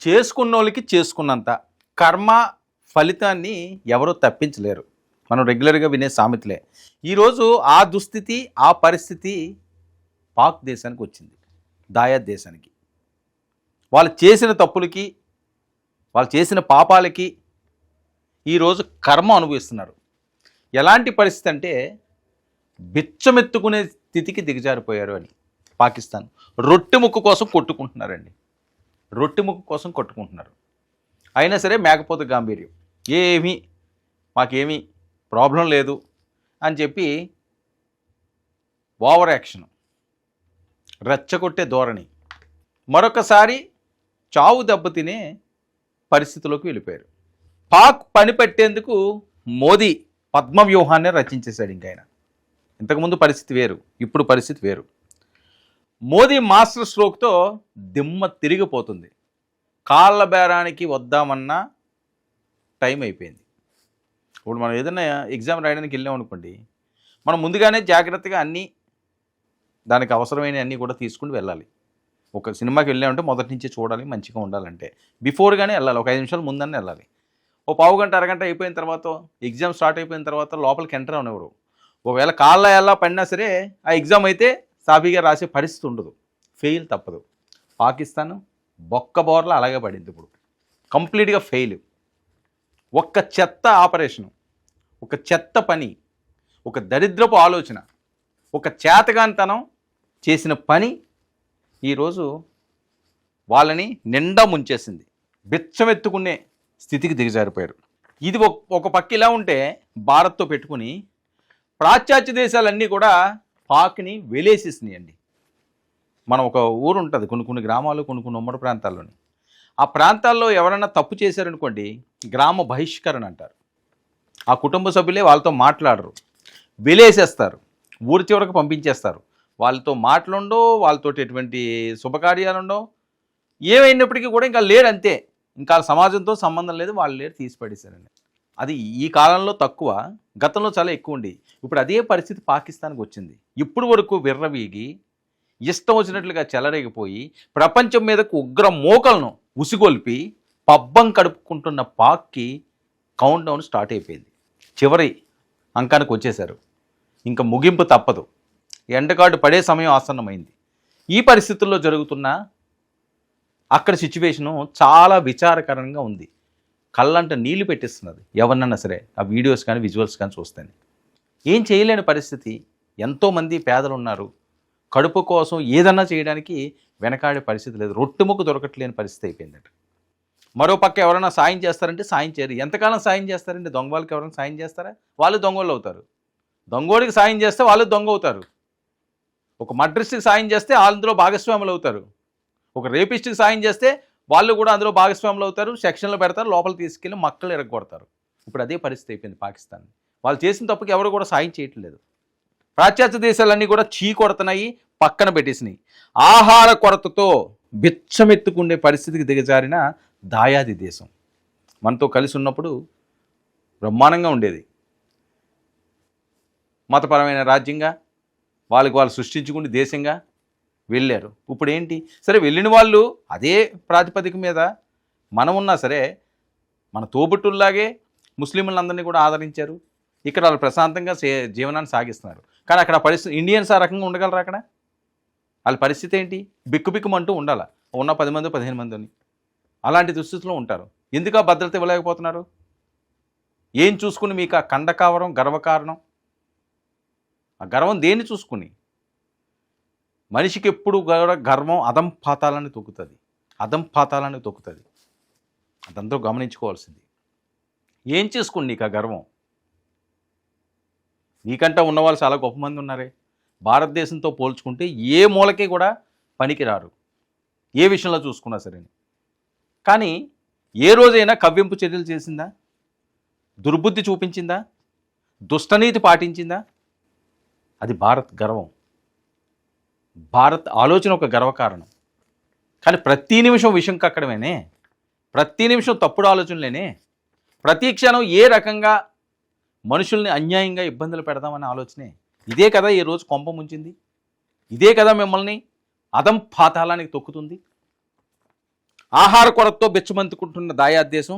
చేసుకున్నోళ్ళకి చేసుకున్నంత కర్మ ఫలితాన్ని ఎవరూ తప్పించలేరు. మనం రెగ్యులర్గా వినే సామెతలే. ఈరోజు ఆ దుస్థితి, ఆ పరిస్థితి పాక్ దేశానికి వచ్చింది, దాయాద్ దేశానికి. వాళ్ళు చేసిన తప్పులకి, వాళ్ళు చేసిన పాపాలకి ఈరోజు కర్మ అనుభవిస్తున్నారు. ఎలాంటి పరిస్థితి అంటే బిచ్చమెత్తుకునే స్థితికి దిగజారిపోయారు అని. పాకిస్తాన్ రొట్టె ముక్కు కోసం కొట్టుకుంటున్నారండి. రొట్టె ముక్కు కోసం కొట్టుకుంటున్నారు. అయినా సరే మేకపోతే గాంభీర్యం, మాకేమీ ప్రాబ్లం లేదు అని చెప్పి ఓవర్ యాక్షన్, రెచ్చగొట్టే ధోరణి, మరొకసారి చావు దెబ్బతినే పరిస్థితిలోకి వెళ్ళిపోయారు. పాక్ పని పెట్టేందుకు మోదీ పద్మవ్యూహాన్ని రచించేశాడు. ఇంకైనా ఇంతకుముందు పరిస్థితి వేరు, ఇప్పుడు పరిస్థితి వేరు. మోదీ మాస్టర్ స్ట్రోక్తో దిమ్మ తిరిగిపోతుంది. కాళ్ళ బేరానికి వద్దామన్నా టైం అయిపోయింది. ఇప్పుడు మనం ఏదైనా ఎగ్జామ్ రాయడానికి వెళ్ళాం అనుకోండి, మనం ముందుగానే జాగ్రత్తగా అన్నీ దానికి అవసరమైన అన్నీ కూడా తీసుకుని వెళ్ళాలి. ఒక సినిమాకి వెళ్ళామంటే మొదటి నుంచి చూడాలి, మంచిగా ఉండాలంటే బిఫోర్గానే వెళ్ళాలి. ఒక 5 నిమిషాలు ముందనే వెళ్ళాలి. ఓ పావు గంట అరగంట అయిపోయిన తర్వాత, ఎగ్జామ్ స్టార్ట్ అయిపోయిన తర్వాత లోపలికి ఎంటర్ అవనివ్వరు. ఒకవేళ కాళ్ళ ఎలా పడినా సరే ఆ ఎగ్జామ్ అయితే సాఫీగా రాసే పరిస్థితి ఉండదు, ఫెయిల్ తప్పదు. పాకిస్తాన్ బొక్క బోర్లా అలాగే పడింది. ఇప్పుడు కంప్లీట్గా ఫెయిల్. ఒక్క చెత్త ఆపరేషను, ఒక చెత్త పని, ఒక దరిద్రపు ఆలోచన, ఒక చేతగానితనం చేసిన పని ఈరోజు వాళ్ళని నిండా ముంచేసింది. బిచ్చమెత్తుకునే స్థితికి దిగజారిపోయారు. ఇది ఒక పక్క ఇలా ఉంటే, భారత్తో పెట్టుకుని పాశ్చాత్య దేశాలన్నీ కూడా పాక్ని వెలేసేసినాయండి. మనం ఒక ఊరు ఉంటుంది, కొన్ని గ్రామాలు, కొన్ని ఉమ్మడి ప్రాంతాల్లోని. ఆ ప్రాంతాల్లో ఎవరైనా తప్పు చేశారనుకోండి, గ్రామ బహిష్కరణ అంటారు. ఆ కుటుంబ సభ్యులే వాళ్ళతో మాట్లాడరు, వెలేసేస్తారు, ఊరి చివరకు పంపించేస్తారు. వాళ్ళతో మాటలుండో, వాళ్ళతో ఎటువంటి శుభకార్యాలుండో, ఏమైనప్పటికీ కూడా ఇంకా లేరు, అంతే. ఇంకా సమాజంతో సంబంధం లేదు, వాళ్ళు లేరు, తీసిపడేశారండి. అది ఈ కాలంలో తక్కువ, గతంలో చాలా ఎక్కువ ఉండి. ఇప్పుడు అదే పరిస్థితి పాకిస్తాన్కి వచ్చింది. ఇప్పుడు వరకు విర్రవీగి ఇష్టం వచ్చినట్లుగా చెలరేగిపోయి ప్రపంచం మీదకు ఉగ్ర మోకలను ఉసిగొల్పి పబ్బం కడుపుకుంటున్న పాక్కి కౌంట్ డౌన్ స్టార్ట్ అయిపోయింది. చివరి అంకానికి వచ్చేశారు. ఇంకా ముగింపు తప్పదు. ఎండకాడు పడే సమయం ఆసన్నమైంది. ఈ పరిస్థితుల్లో జరుగుతున్న అక్కడ సిచ్యువేషను చాలా విచారకరంగా ఉంది. కళ్ళంట నీళ్లు పెట్టిస్తున్నది ఎవరినన్నా సరే, ఆ వీడియోస్ కానీ విజువల్స్ కానీ చూస్తేనే. ఏం చేయలేని పరిస్థితి. ఎంతోమంది పేదలు ఉన్నారు, కడుపు కోసం ఏదన్నా చేయడానికి వెనకాడే పరిస్థితి లేదు. రొట్టెముక్క దొరకట్లేని పరిస్థితి అయిపోయిందట. మరో పక్క ఎవరైనా సాయం చేస్తారంటే సాయం చేయరు. ఎంతకాలం సాయం చేస్తారంటే, దొంగ వాళ్ళకి ఎవరైనా సాయం చేస్తారా? వాళ్ళు దొంగోళ్ళు అవుతారు. దొంగోడికి సాయం చేస్తే వాళ్ళు దొంగ అవుతారు. ఒక మర్డరిస్ట్కి సాయం చేస్తే అందులో భాగస్వాములు అవుతారు. ఒక రేపిస్ట్కి సాయం చేస్తే వాళ్ళు కూడా అందులో భాగస్వాములు అవుతారు, సెక్షన్లో పెడతారు, లోపల తీసుకెళ్ళి మక్కలు ఎరగొడతారు. ఇప్పుడు అదే పరిస్థితి అయిపోయింది పాకిస్తాన్. వాళ్ళు చేసిన తప్పుకి ఎవరు కూడా సాయం చేయట్లేదు. పాశ్చాత్య దేశాలన్నీ కూడా కొడుతున్నాయి, పక్కన పెట్టేసినాయి. ఆహార కొరతతో బిచ్చమెత్తుకునే పరిస్థితికి దిగజారిన దాయాది దేశం మనతో కలిసి ఉన్నప్పుడు బ్రహ్మాండంగా ఉండేది. మతపరమైన రాజ్యంగా వాళ్ళకి వాళ్ళు సృష్టించుకుని దేశంగా వెళ్ళారు. ఇప్పుడు ఏంటి? సరే, వెళ్ళిన వాళ్ళు అదే ప్రాతిపదిక మీద మనం ఉన్నా సరే, మన తోబుట్టుల్లాగే ముస్లింలందరినీ కూడా ఆదరించారు. ఇక్కడ వాళ్ళు ప్రశాంతంగా జీవనాన్ని సాగిస్తున్నారు. కానీ అక్కడ పరిస్థితి, ఇండియన్స్ ఆ రకంగా ఉండగలరా? అక్కడ వాళ్ళ పరిస్థితి ఏంటి? బిక్కుబిక్కుమంటూ ఉండాలి. ఉన్న 10 మంది 15 మందిని అలాంటి దుస్థితిలో ఉంటారు. ఎందుకు ఆ భద్రత ఇవ్వలేకపోతున్నారు? ఏం చూసుకుని మీకు ఆ కండకావరం, గర్వకారణం? ఆ గర్వం దేన్ని చూసుకుని? మనిషికి ఎప్పుడు గర్వం అధంపాతాలని తొక్కుతుంది, అధంపాతాలని తొక్కుతుంది. అదంతా గమనించుకోవాల్సింది. ఏం చేసుకుని నీకు ఆ గర్వం? నీకంటా ఉన్నవాళ్ళు చాలా గొప్ప మంది ఉన్నారే. భారతదేశంతో పోల్చుకుంటే ఏ మూలకే కూడా పనికి రారు, ఏ విషయంలో చూసుకున్నా సరే. కానీ ఏ రోజైనా కవ్వింపు చర్యలు చేసిందా? దుర్బుద్ధి చూపించిందా? దుష్టనీతి పాటించిందా? అది భారత్ గర్వం. భారత్ ఆలోచన ఒక గర్వకారణం. కానీ ప్రతి నిమిషం విషం కక్కడమేనే, ప్రతి నిమిషం తప్పుడు ఆలోచనలేనే, ప్రతి క్షణం ఏ రకంగా మనుషుల్ని అన్యాయంగా ఇబ్బందులు పెడదామనే ఆలోచనే. ఇదే కదా ఈ రోజు కొంప ముంచింది. ఇదే కదా మిమ్మల్ని అధం పాతాళానికి తొక్కుతుంది. ఆహార కొరతతో బిచ్చమంతుకుంటున్న దాయాద్ దేశం,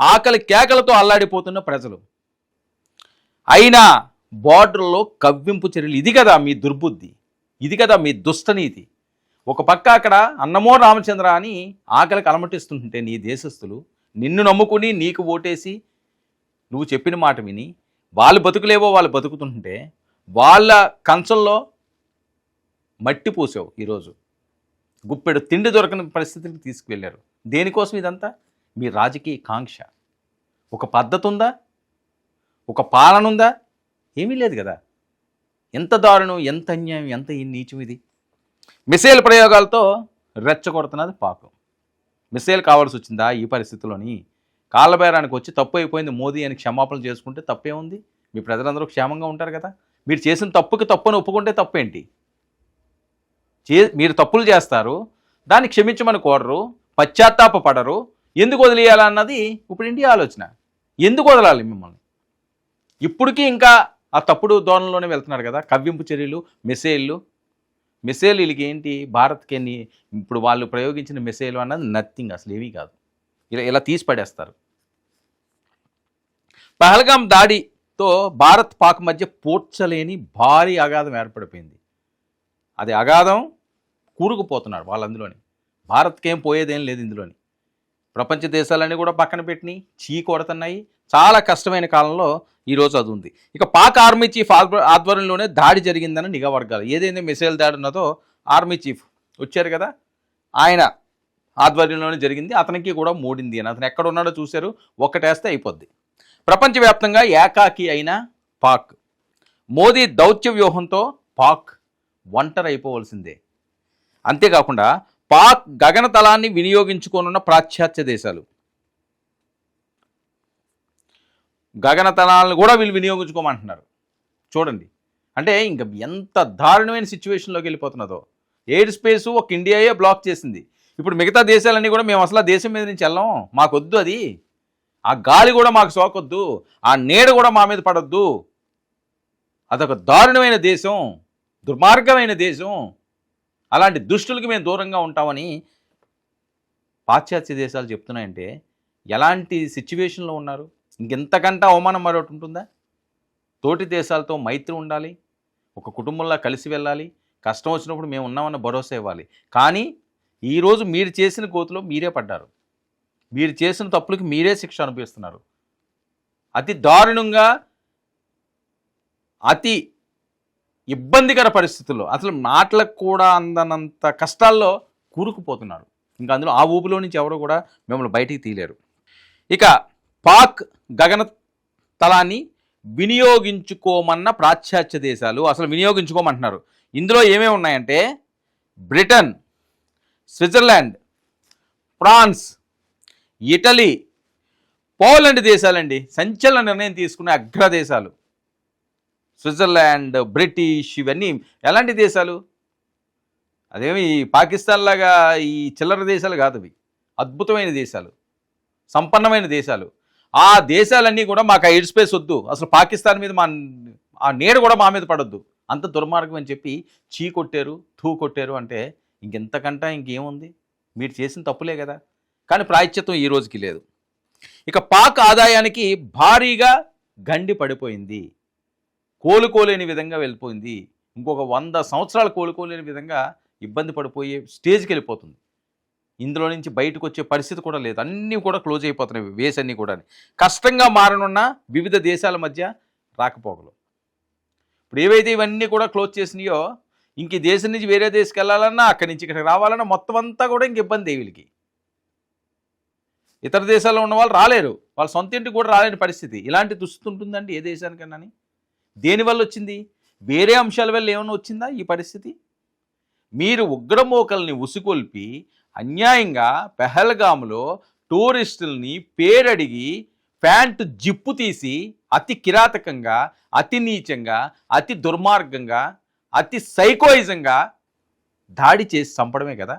ఆకలి కేకలతో అల్లాడిపోతున్న ప్రజలు. అయినా బార్డర్లో కవ్వింపు చర్యలు. ఇది కదా మీ దుర్బుద్ధి, ఇది కదా మీ దుష్టనీతి. ఒక పక్క అక్కడ అన్నమో రామచంద్ర అని ఆకలికి అలమటిస్తుంటే నీ దేశస్థులు నిన్ను నమ్ముకుని నీకు ఓటేసి నువ్వు చెప్పిన మాట విని వాళ్ళు బతుకులేవో వాళ్ళు బతుకుతుంటే వాళ్ళ కంచంలో మట్టి పూసావు. ఈరోజు గుప్పెడు తిండి దొరకని పరిస్థితికి తీసుకువెళ్ళారు. దేనికోసం ఇదంతా? మీ రాజకీయ కాంక్ష. ఒక పద్ధతి ఉందా? ఒక పాలన ఉందా? ఏమీ లేదు కదా. ఎంత దారుణం, ఎంత అన్యాయం, ఎంత నీచం ఇది. మిసైల్ ప్రయోగాలతో రెచ్చగొడుతున్నది పాక్. మిసైల్ కావాల్సి వచ్చిందా ఈ పరిస్థితుల్లోని? కాళ్ళబేరానికి వచ్చి తప్పు అయిపోయింది మోదీ అని క్షమాపణ చేసుకుంటే తప్పే ఉంది? మీ ప్రజలందరూ క్షేమంగా ఉంటారు కదా. మీరు చేసిన తప్పుకి తప్పుని ఒప్పుకుంటే తప్పేంటి? మీరు తప్పులు చేస్తారు, దాన్ని క్షమించమని కోరరు, పశ్చాత్తాప పడరు. ఎందుకు వదిలేయాలన్నది ఇప్పుడు ఇండియా ఆలోచన. ఎందుకు వదలాలి మిమ్మల్ని? ఇప్పటికీ ఇంకా ఆ తప్పుడు ధోరణిలోనే వెళ్తున్నారు కదా. కవ్వింపు చర్యలు, మిసైల్ వీళ్ళకి ఏంటి? భారత్కి ఇప్పుడు వాళ్ళు ప్రయోగించిన మిసైల్ అన్నది నథింగ్, అసలు ఏమీ కాదు. ఇలా తీసి పడేస్తారు. పహల్గాం దాడితో భారత్ పాక్ మధ్య పూడ్చలేని భారీ అగాధం ఏర్పడిపోయింది. అది అగాధం కూరుకుపోతున్నారు వాళ్ళు అందులోని. భారత్కేం పోయేదేం లేదు ఇందులోని. ప్రపంచ దేశాలన్నీ కూడా పక్కన పెట్టి చీ కొడుతున్నాయి. చాలా కష్టమైన కాలంలో ఈరోజు అది ఉంది. ఇక పాక్ ఆర్మీ చీఫ్ ఆధ్వర్యంలోనే దాడి జరిగిందని నిఘా వర్గాలు. ఏదైతే మిసైల్ దాడి ఉన్నదో ఆర్మీ చీఫ్ వచ్చారు కదా, ఆయన ఆధ్వర్యంలోనే జరిగింది. అతనికి కూడా మూడింది అని. అతను ఎక్కడ ఉన్నాడో చూశారు, ఒక్కటేస్తే అయిపోద్ది. ప్రపంచవ్యాప్తంగా ఏకాకి అయిన పాక్, మోదీ దౌత్య వ్యూహంతో పాక్ ఒంటరి అయిపోవలసిందే. అంతేకాకుండా పాక్ గగనతలాన్ని వినియోగించుకోనున్న పాశ్చాత్య దేశాలు, గగనతలాలను కూడా వీళ్ళు వినియోగించుకోమంటున్నారు. చూడండి, అంటే ఇంకా ఎంత దారుణమైన సిచ్యువేషన్లోకి వెళ్ళిపోతున్నదో. ఎయిర్ స్పేసు ఒక ఇండియాయే బ్లాక్ చేసింది. ఇప్పుడు మిగతా దేశాలన్నీ కూడా మేము అసలు ఆ దేశం మీద నుంచి వెళ్ళాం, మాకొద్దు అది, ఆ గాలి కూడా మాకు సోకొద్దు, ఆ నీడ కూడా మా మీద పడొద్దు, అదొక దారుణమైన దేశం, దుర్మార్గమైన దేశం, అలాంటి దుష్టులకి మేము దూరంగా ఉంటామని పాశ్చాత్య దేశాలు చెప్తున్నాయంటే ఎలాంటి సిచ్యువేషన్లో ఉన్నారు? ఇంకెంతకంటే అవమానం మరొకటి ఉంటుందా? తోటి దేశాలతో మైత్రి ఉండాలి, ఒక కుటుంబంలో కలిసి వెళ్ళాలి, కష్టం వచ్చినప్పుడు మేము ఉన్నామన్న భరోసా ఇవ్వాలి. కానీ ఈరోజు మీరు చేసిన గోతులో మీరే పడ్డారు, మీరు చేసిన తప్పులకి మీరే శిక్ష అనుభవిస్తున్నారు. అతి దారుణంగా, అతి ఇబ్బందికర పరిస్థితుల్లో, అసలు మాటలకు కూడా అందనంత కష్టాల్లో కూరుకుపోతున్నారు. ఇంకా అందులో ఆ ఊపిలో నుంచి ఎవరు కూడా మిమ్మల్ని బయటికి తీయలేరు. ఇక పాక్ గగన తలాన్ని వినియోగించుకోమన్న పాశ్చాత్య దేశాలు అసలు వినియోగించుకోమంటున్నారు. ఇందులో ఏమేమి ఉన్నాయంటే Britain, Switzerland, France, Italy, Poland దేశాలండి. సంచలన నిర్ణయం తీసుకునే అగ్రదేశాలు. స్విట్జర్లాండ్, బ్రిటిష్, ఇవన్నీ ఎలాంటి దేశాలు? అదేమి పాకిస్తాన్ లాగా ఈ చిల్లర దేశాలు కాదు, అవి అద్భుతమైన దేశాలు, సంపన్నమైన దేశాలు. ఆ దేశాలన్నీ కూడా మాకు ఆ ఎయిర్ స్పేస్ వద్దు, అసలు పాకిస్తాన్ మీద ఆ నీడ కూడా మా మీద పడొద్దు, అంత దుర్మార్గం అని చెప్పి చీ కొట్టారు, థూ కొట్టారు. అంటే ఇంకెంతకంటే ఇంకేముంది? మీరు చేసిన తప్పులే కదా. కానీ ప్రాయశ్చిత్తం ఈ రోజుకి లేదు. ఇక పాక్ ఆదాయానికి భారీగా గండి పడిపోయింది, కోలుకోలేని విధంగా వెళ్ళిపోయింది. ఇంకొక 100 సంవత్సరాలు కోలుకోలేని విధంగా ఇబ్బంది పడిపోయే స్టేజ్కి వెళ్ళిపోతుంది. ఇందులో నుంచి బయటకు వచ్చే పరిస్థితి కూడా లేదు. అన్నీ కూడా క్లోజ్ అయిపోతున్నాయి, వేస్ అన్నీ కూడా. కష్టంగా మారనున్న వివిధ దేశాల మధ్య రాకపోకలు. ఇప్పుడు ఏవైతే ఇవన్నీ కూడా క్లోజ్ చేసినాయో, ఇంక ఈ దేశం నుంచి వేరే దేశకి వెళ్ళాలన్నా, అక్కడి నుంచి ఇక్కడికి రావాలన్నా మొత్తం అంతా కూడా ఇంక ఇబ్బంది. వీళ్ళకి ఇతర దేశాల్లో ఉన్న వాళ్ళు రాలేరు, వాళ్ళ సొంత ఇంటికి కూడా రాలేని పరిస్థితి. ఇలాంటి దుస్థితి ఉంటుందండి ఏ దేశానికన్నా. దేనివల్ల వచ్చింది? వేరే అంశాల వల్ల ఏమైనా వచ్చిందా ఈ పరిస్థితి? మీరు ఉగ్రమోకల్ని ఉసుకొల్పి అన్యాయంగా పెహల్గాములో టూరిస్టుల్ని పేరడిగి ప్యాంటు జిప్పు తీసి అతి కిరాతకంగా, అతి నీచంగా, అతి దుర్మార్గంగా, అతి సైకోయిజంగా దాడి చేసి చంపడమే కదా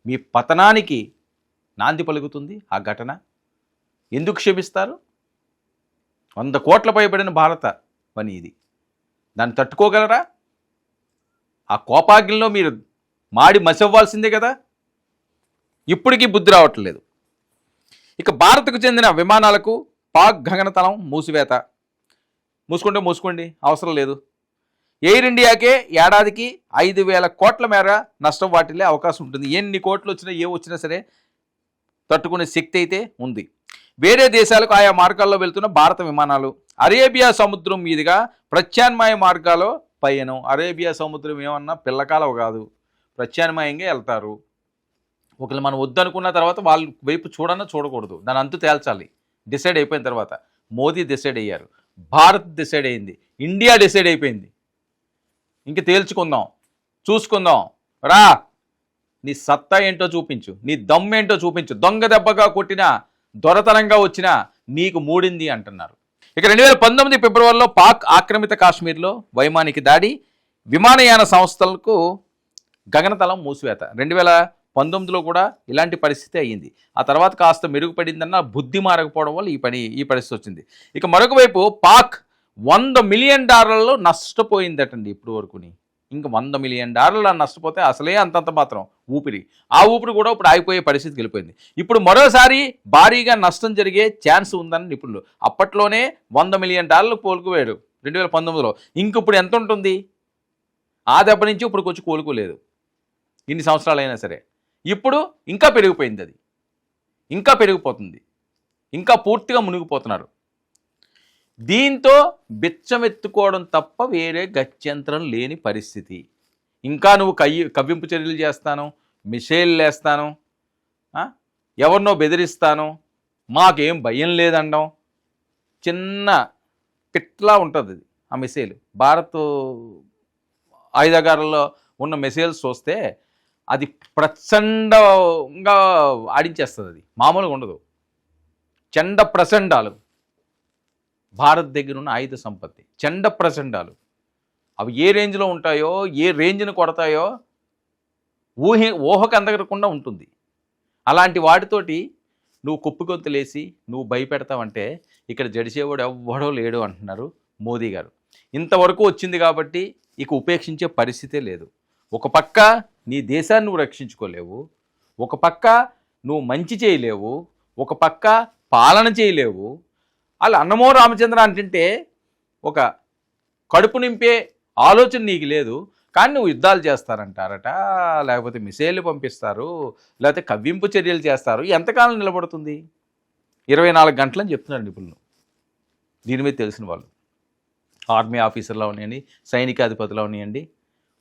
మీ పతనానికి నాంది పలుకుతుంది ఆ ఘటన. ఎందుకు క్షమిస్తారు? 100 కోట్ల పైబడిన భారత పని ఇది. దాన్ని తట్టుకోగలరా? ఆ కోపాగ్నిలో మీరు మాడి మసవ్వాల్సిందే కదా. ఇప్పటికీ బుద్ధి రావట్లేదు. ఇక భారత్కు చెందిన విమానాలకు పాక్ గగనతలం మూసివేత. మూసుకోండి, అవసరం లేదు. ఎయిర్ ఇండియాకే ఏడాదికి 5,000 కోట్ల మేర నష్టం వాటిల్లే అవకాశం ఉంటుంది. ఎన్ని కోట్లు వచ్చినా వచ్చినా సరే తట్టుకునే శక్తి అయితే ఉంది. వేరే దేశాలకు ఆయా మార్గాల్లో వెళ్తున్న భారత విమానాలు. అరేబియా సముద్రం మీదుగా ప్రత్యామ్నాయ మార్గాల్లో పయనం. అరేబియా సముద్రం ఏమన్నా పిల్లకాలవ కాదు, ప్రత్యామ్నాయంగా వెళ్తారు. ఒకళ్ళు మనం వద్దనుకున్న తర్వాత వాళ్ళ వైపు చూడకూడదు, దాని అంతు తేల్చాలి. డిసైడ్ అయిపోయిన తర్వాత మోదీ డిసైడ్ అయ్యారు, భారత్ డిసైడ్ అయింది, ఇండియా డిసైడ్ అయిపోయింది. ఇంక తేల్చుకుందాం, చూసుకుందాం. రా, నీ సత్తా ఏంటో చూపించు, నీ దమ్మేంటో చూపించు. దొంగ దెబ్బగా కొట్టినా, దొరతనంగా వచ్చినా నీకు మూడింది అంటున్నారు. ఇక 2019 ఫిబ్రవరిలో పాక్ ఆక్రమిత కాశ్మీర్లో వైమానిక దాడి, విమానయాన సంస్థలకు గగనతలం మూసివేత. 2019లో కూడా ఇలాంటి పరిస్థితి అయ్యింది. ఆ తర్వాత కాస్త మెరుగుపడిందన్న బుద్ధి మారకపోవడం వల్ల ఈ పరిస్థితి వచ్చింది. ఇక మరొక వైపు పాక్ $100 మిలియన్ నష్టపోయిందటండి ఇప్పుడు వరకుని. ఇంకా $100 మిలియన్ నష్టపోతే అసలే అంతంత మాత్రం ఊపిరి. ఆ ఊపిరి కూడా ఇప్పుడు ఆగిపోయే పరిస్థితికి వెళ్ళిపోయింది. ఇప్పుడు మరోసారి భారీగా నష్టం జరిగే ఛాన్స్ ఉందని నిపుణులు. అప్పట్లోనే $100 మిలియన్ కోలుకుపోయాడు 2019లో. ఇంక ఇప్పుడు ఎంత ఉంటుంది? ఆ దెబ్బ నుంచి ఇప్పుడు కొంచెం కోలుకోలేదు, ఇన్ని సంవత్సరాలైనా సరే. ఇప్పుడు ఇంకా పెరిగిపోయింది, అది ఇంకా పెరిగిపోతుంది, ఇంకా పూర్తిగా మునిగిపోతున్నారు. దీంతో బిచ్చమెత్తుకోవడం తప్ప వేరే గత్యంతరం లేని పరిస్థితి. ఇంకా నువ్వు కవ్వింపు చర్యలు చేస్తాను, మిసైళ్ళు వేస్తాను, ఎవరినో బెదిరిస్తాను, మాకేం భయం లేదండం. చిన్న పిట్లా ఉంటుంది అది, ఆ మిసైల్. భారత్ ఆయుధాగారంలో ఉన్న మిసైల్స్ చూస్తే అది ప్రచండంగా ఆడించేస్తుంది, అది మామూలుగా ఉండదు. చండ ప్రచండాలు భారత్ దగ్గర ఉన్న ఆయుధ సంపత్తి, చండ ప్రచండాలు. అవి ఏ రేంజ్లో ఉంటాయో, ఏ రేంజ్ని కొడతాయో ఊహకు అందగకుండా ఉంటుంది. అలాంటి వాటితోటి నువ్వు కుప్పిగొంతులేసి నువ్వు భయపెడతావంటే ఇక్కడ జడిసేవాడు ఎవ్వడో లేడు అంటున్నారు మోదీ గారు. ఇంతవరకు వచ్చింది కాబట్టి ఇక ఉపేక్షించే పరిస్థితే లేదు. ఒక పక్క నీ దేశాన్ని నువ్వు రక్షించుకోలేవు, ఒక పక్క నువ్వు మంచి చేయలేవు, ఒక పక్క పాలన చేయలేవు. వాళ్ళు అన్నమో రామచంద్ర అంటుంటే ఒక కడుపు నింపే ఆలోచన నీకు లేదు. కానీ నువ్వు యుద్ధాలు చేస్తారంటారట, లేకపోతే మిసైళ్ళు పంపిస్తారు, లేకపోతే కవ్వింపు చర్యలు చేస్తారు. ఎంతకాలం నిలబడుతుంది? 24 గంటలని చెప్తున్నారు నిపుణులు. దీని మీద తెలిసిన వాళ్ళు, ఆర్మీ ఆఫీసర్లు అవనివ్వండి, సైనికాధిపతులు అవనివ్వండి,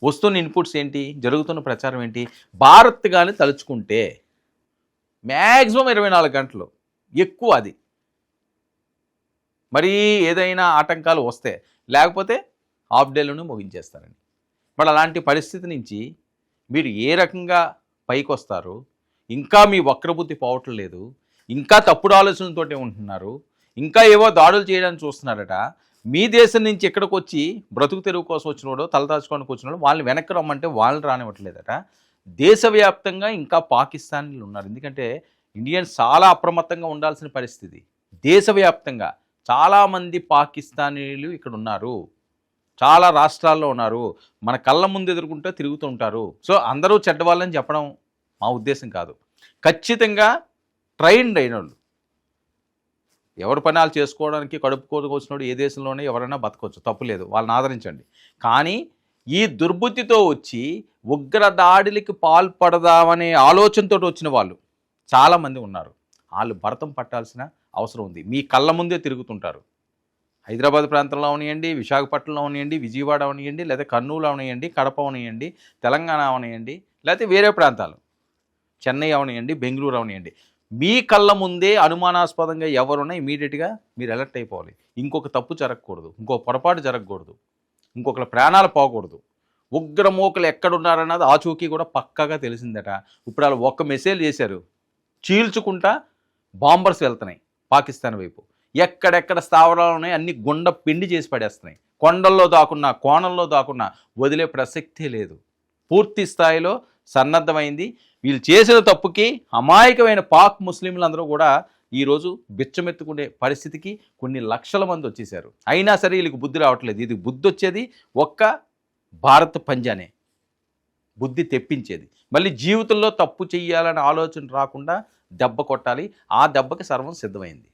వస్తున్న ఇన్పుట్స్ ఏంటి, జరుగుతున్న ప్రచారం ఏంటి. భారత్ కానీ తలుచుకుంటే మ్యాక్సిమం 24 గంటలు, ఎక్కువ అది. మరీ ఏదైనా ఆటంకాలు వస్తే, లేకపోతే హాఫ్ డేలోనే ముగించేస్తారండి. మరి అలాంటి పరిస్థితి నుంచి మీరు ఏ రకంగా పైకి వస్తారు? ఇంకా మీ వక్రబుద్ధి పోవటం లేదు, ఇంకా తప్పుడు ఆలోచనలతోటే ఉంటున్నారు, ఇంకా ఏవో దాడులు చేయడానికి చూస్తున్నారట. మీ దేశం నుంచి ఇక్కడికి వచ్చి బ్రతుకు తెరువు కోసం వచ్చినోడు, తలదాచుకోవడానికి వచ్చినోడు వాళ్ళని వెనక్కి రమ్మంటే వాళ్ళని రానివ్వట్లేదట. దేశవ్యాప్తంగా ఇంకా పాకిస్తాన్లు ఉన్నారు. ఎందుకంటే ఇండియన్స్ చాలా అప్రమత్తంగా ఉండాల్సిన పరిస్థితి. దేశవ్యాప్తంగా చాలామంది పాకిస్తానీలు ఇక్కడ ఉన్నారు, చాలా రాష్ట్రాల్లో ఉన్నారు. మన కళ్ళ ముందు ఎదుర్కొంటే తిరుగుతూ ఉంటారు. సో అందరూ చెడ్డవాళ్ళని చెప్పడం మా ఉద్దేశం కాదు. ఖచ్చితంగా ట్రైన్డ్ అయినోళ్ళు, ఎవరి పనాలు చేసుకోవడానికి కడుపుకోవడానికి వచ్చినోడు ఏ దేశంలోనే ఎవరైనా బతకొచ్చు, తప్పులేదు, వాళ్ళని ఆదరించండి. కానీ ఈ దుర్బుద్ధితో వచ్చి ఉగ్ర దాడులకి పాల్పడదామనే ఆలోచనతో వచ్చిన వాళ్ళు చాలామంది ఉన్నారు. వాళ్ళు భరతం పట్టాల్సిన అవసరం ఉంది. మీ కళ్ళ ముందే తిరుగుతుంటారు. హైదరాబాద్ ప్రాంతంలో అవనియండి, విశాఖపట్నంలో అవనియండి, విజయవాడ అవనియండి, లేదా కర్నూలు అవనియండి, కడప అవనియండి, తెలంగాణ అవనియండి, లేకపోతే వేరే ప్రాంతాలు, చెన్నై అవనియండి, బెంగళూరు అవనియండి. మీ కళ్ళ ముందే అనుమానాస్పదంగా ఎవరున్నా ఇమీడియట్గా మీరు అలర్ట్ అయిపోవాలి. ఇంకొక తప్పు జరగకూడదు, ఇంకో పొరపాటు జరగకూడదు, ఇంకొకరి ప్రాణాలు పోకూడదు. ఉగ్రమూకలు ఎక్కడున్నారన్నది ఆచూకీ కూడా పక్కాగా తెలిసిందట. ఇప్పుడు వాళ్ళు ఒక్క మెసేజ్ చేశారు, చీల్చుకుంటా బాంబర్స్ వెళ్తున్నాయి పాకిస్తాన్ వైపు. ఎక్కడెక్కడ స్థావరాలు ఉన్నాయి అన్ని గుండ పిండి చేసి పడేస్తున్నాయి. కొండల్లో దాకున్నా, కోణంలో దాకున్నా వదిలే ప్రసక్తే లేదు. పూర్తి స్థాయిలో సన్నద్ధమైంది. వీళ్ళు చేసిన తప్పుకి అమాయకమైన పాక్ ముస్లింలందరూ కూడా ఈరోజు బిచ్చమెత్తుకునే పరిస్థితికి కొన్ని లక్షల మంది వచ్చేసారు. అయినా సరే వీళ్ళకి బుద్ధి రావట్లేదు. ఇది బుద్ధి వచ్చేది ఒక్క భారత్ పంజానే. బుద్ధి తెప్పించేది. మళ్ళీ జీవితంలో తప్పు చెయ్యాలనే ఆలోచన రాకుండా దెబ్బ కొట్టాలి. ఆ దెబ్బకి సర్వం సిద్ధమైంది.